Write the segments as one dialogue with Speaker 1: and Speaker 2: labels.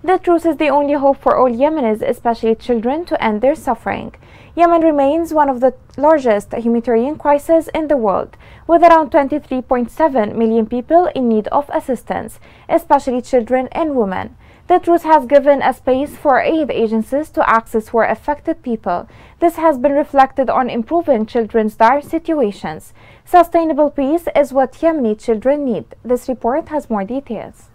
Speaker 1: The truce is the only hope for all Yemenis, especially children, to end their suffering. Yemen remains one of the largest humanitarian crises in the world, with around 23.7 million people in need of assistance, especially children and women. The truce has given a space for aid agencies to access war affected people. This has been reflected on improving children's dire situations. Sustainable peace is what Yemeni children need. This report has more details.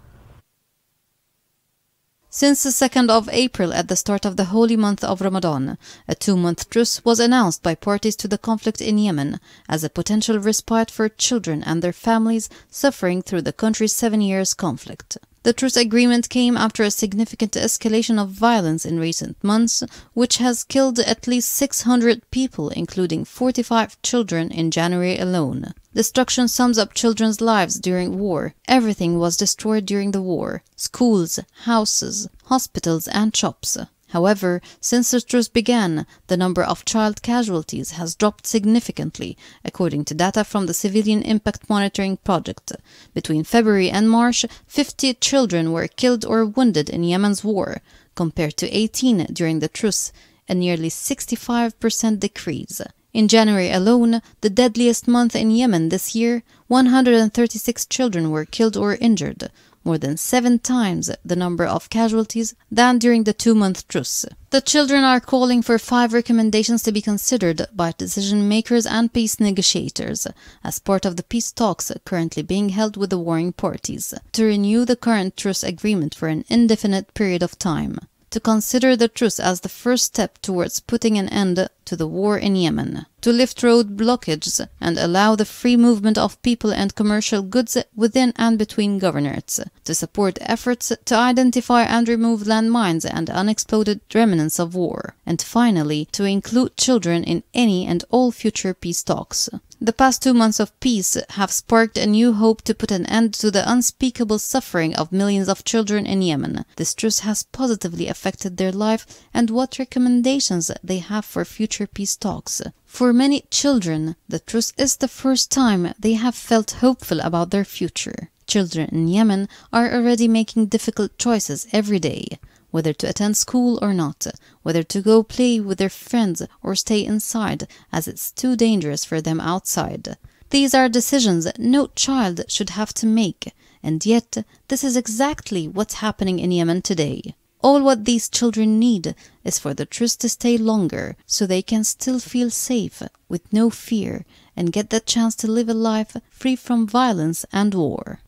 Speaker 2: Since the 2nd of April, at the start of the holy month of Ramadan, a 2-month truce was announced by parties to the conflict in Yemen as a potential respite for children and their families suffering through the country's 7 years conflict. The truce agreement came after a significant escalation of violence in recent months, which has killed at least 600 people, including 45 children in January alone. Destruction sums up children's lives during war. Everything was destroyed during the war: schools, houses, hospitals and shops. However, since the truce began, the number of child casualties has dropped significantly, according to data from the Civilian Impact Monitoring Project. Between February and March, 50 children were killed or wounded in Yemen's war, compared to 18 during the truce, a nearly 65% decrease. In January alone, the deadliest month in Yemen this year, 136 children were killed or injured, more than 7 times the number of casualties than during the 2-month truce. The children are calling for 5 recommendations to be considered by decision makers and peace negotiators as part of the peace talks currently being held with the warring parties: to renew the current truce agreement for an indefinite period of time, to consider the truce as the first step towards putting an end to the war in Yemen, to lift road blockages and allow the free movement of people and commercial goods within and between governorates, to support efforts to identify and remove landmines and unexploded remnants of war, and finally to include children in any and all future peace talks. The past 2 months of peace have sparked a new hope to put an end to the unspeakable suffering of millions of children in Yemen. This truce has positively affected their life and what recommendations they have for future peace talks. For many children, the truce is the first time they have felt hopeful about their future. Children in Yemen are already making difficult choices every day: whether to attend school or not, whether to go play with their friends or stay inside as it's too dangerous for them outside. These are decisions no child should have to make, and yet this is exactly what's happening in Yemen today. All what these children need is for the truce to stay longer, so they can still feel safe, with no fear, and get the chance to live a life free from violence and war.